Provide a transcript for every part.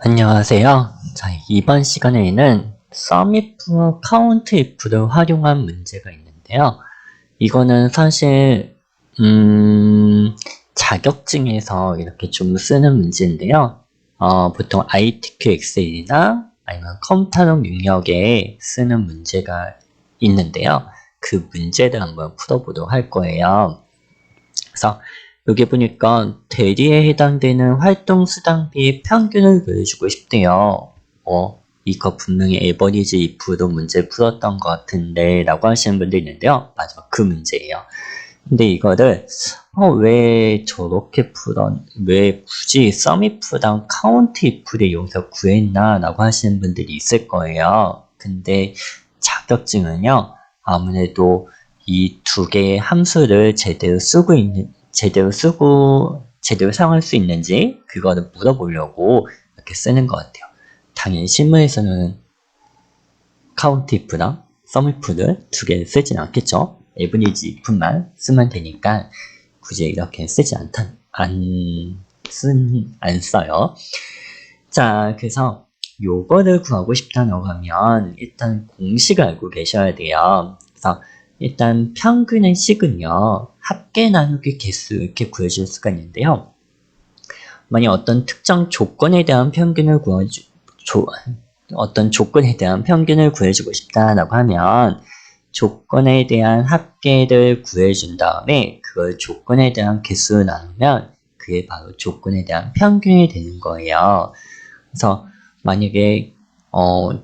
안녕하세요. 자, 이번 시간에는 SUMIF와 COUNTIF를 활용한 문제가 있는데요. 이거는 사실 자격증에서 이렇게 좀 쓰는 문제인데요. 보통 ITQ 엑셀이나 아니면 컴퓨터 능력에 쓰는 문제가 있는데요. 그 문제를 한번 풀어보도록 할 거예요. 그래서 여기 보니까 대리에 해당되는 활동수당비의 평균을 구해주고 싶대요. 이거 분명히 에버리지 if도 문제 풀었던 것 같은데 라고 하시는 분도 있는데요. 맞아, 그 문제예요. 근데 이거를 왜 굳이 SUMIF랑 COUNTIF를 이용해서 구했나 라고 하시는 분들이 있을 거예요. 근데 자격증은요, 아무래도 이 두 개의 함수를 제대로 사용할 수 있는지 그거를 물어보려고 이렇게 쓰는 것 같아요. 당연히 실무에서는 COUNTIF랑 SUMIF를 두 개 쓰진 않겠죠. 에브리지 if만 쓰면 되니까 굳이 이렇게 안 써요. 자, 그래서 요거를 구하고 싶다고 하면 일단 공식을 알고 계셔야 돼요. 그래서 일단 평균의 식은요, 합계 나누기 개수 이렇게 구해줄 수가 있는데요. 만약 어떤 특정 조건에 대한 평균을 구해주고 싶다라고 하면 조건에 대한 합계를 구해준 다음에 그걸 조건에 대한 개수로 나누면 그게 바로 조건에 대한 평균이 되는 거예요. 그래서 만약에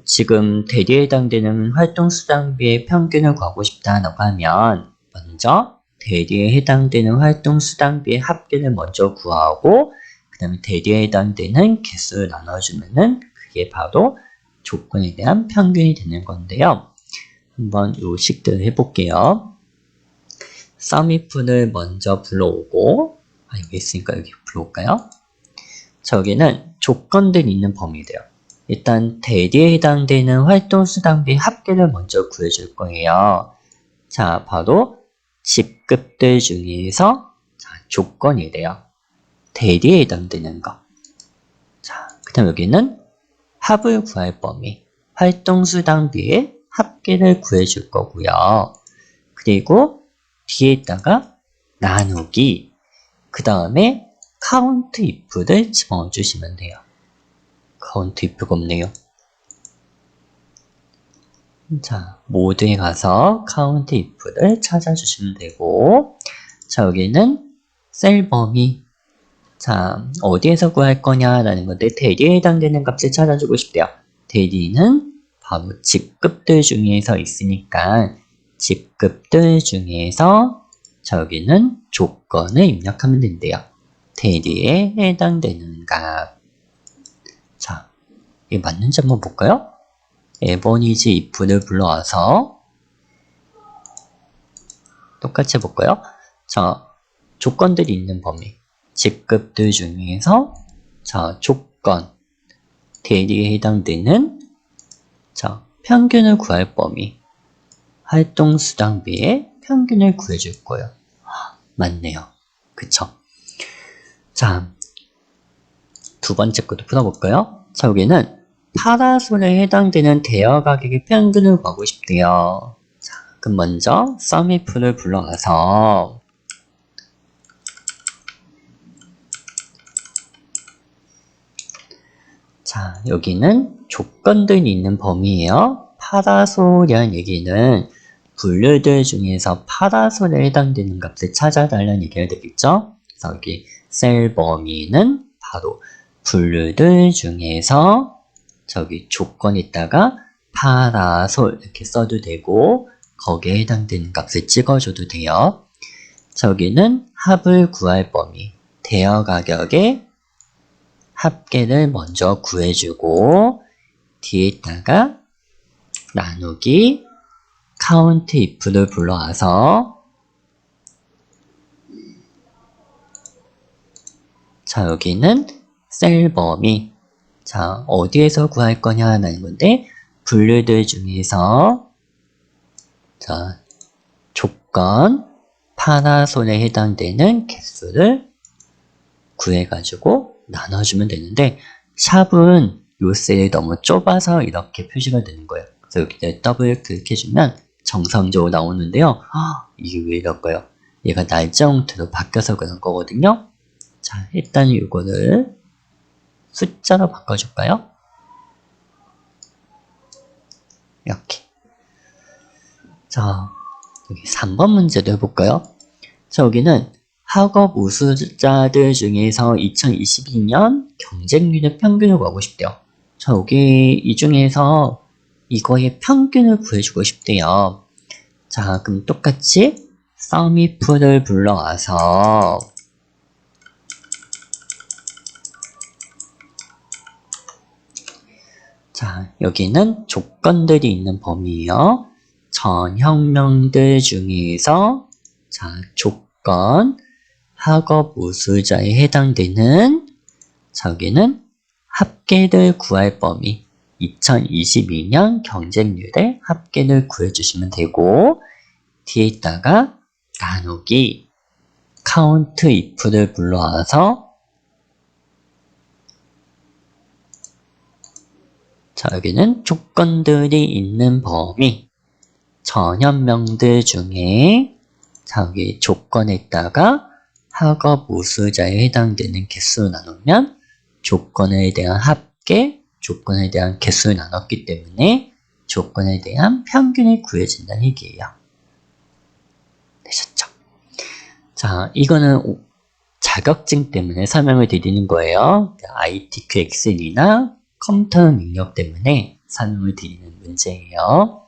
지금 대리에 해당되는 활동수당비의 평균을 구하고 싶다라고 하면 먼저 대리에 해당되는 활동수당비의 합계를 먼저 구하고 그 다음에 대리에 해당되는 개수를 나눠주면은 그게 바로 조건에 대한 평균이 되는 건데요. 한번 요 식들을 해볼게요. SUMIF를 먼저 불러오고, 여기 있으니까 여기 불러올까요? 자, 여기는 조건들이 있는 범위래요. 일단 대리에 해당되는 활동수당비 합계를 먼저 구해줄 거예요. 자, 바로 직급들 중에서 조건이래요. 대리에 해당되는 거. 자, 그 다음 여기는 합을 구할 범위, 활동수당비의 합계를 구해줄 거고요. 그리고 뒤에다가 나누기, 그 다음에 COUNTIF를 집어넣어주시면 돼요. COUNTIF가 없네요. 자, 모드에 가서 COUNTIF를 찾아주시면 되고, 자, 여기는 셀 범위. 자, 어디에서 구할 거냐라는 건데, 대리에 해당되는 값을 찾아주고 싶대요. 대리는 바로 직급들 중에서 있으니까, 직급들 중에서, 자, 여기는 조건을 입력하면 된대요. 대리에 해당되는 값. 자, 이게 맞는지 한번 볼까요? 에버리지 if를 불러와서 똑같이 해볼까요? 자, 조건들이 있는 범위, 직급들 중에서 자, 조건, 대리에 해당되는 자, 평균을 구할 범위, 활동수당비의 평균을 구해줄 거예요. 맞네요. 그쵸? 자, 두 번째 것도 풀어볼까요? 자, 여기는 파라솔에 해당되는 대여 가격의 평균을 구하고 싶대요. 자, 그럼 먼저 SUMIF를 불러와서 자, 여기는 조건들이 있는 범위예요. 파라솔이라는 얘기는 분류들 중에서 파라솔에 해당되는 값을 찾아달라는 얘기가 되겠죠? 그래서 여기 셀 범위는 바로 분류들 중에서 저기 조건에다가 파라솔 이렇게 써도 되고 거기에 해당되는 값을 찍어줘도 돼요. 저기는 합을 구할 범위, 대여 가격의 합계를 먼저 구해주고 뒤에다가 나누기 COUNTIF를 불러와서 자, 여기는 셀 범위. 자, 어디에서 구할 거냐라는 건데 분류들 중에서 자, 조건 파라솔에 해당되는 개수를 구해가지고 나눠주면 되는데 샵은 요 셀이 너무 좁아서 이렇게 표시가 되는 거예요. 그래서 여기다 더블 클릭해주면 정상적으로 나오는데요. 이게 왜 이럴까요? 얘가 날짜 형태로 바뀌어서 그런 거거든요. 자, 일단 이거를 숫자로 바꿔줄까요? 이렇게. 자, 여기 3번 문제도 해볼까요? 자, 여기는 학업 우수자들 중에서 2022년 경쟁률의 평균을 구하고 싶대요. 자, 여기 이 중에서 이거의 평균을 구해주고 싶대요. 자, 그럼 똑같이 썸이프를 불러와서 자, 여기는 조건들이 있는 범위예요. 전형명들 중에서 자, 조건 학업 우수자에 해당되는 자, 여기는 합계를 구할 범위 2022년 경쟁률의 합계를 구해주시면 되고 뒤에다가 나누기 count if를 불러와서 자, 여기는 조건들이 있는 범위 전형명들 중에 자, 여기 조건에다가 학업 우수자에 해당되는 개수 나누면 조건에 대한 합계, 조건에 대한 개수를 나눴기 때문에 조건에 대한 평균이 구해진다는 얘기예요. 되셨죠? 자, 이거는 자격증 때문에 설명을 드리는 거예요. ITQ 엑셀이나 컴퓨터 능력 때문에 설명을 드리는 문제예요.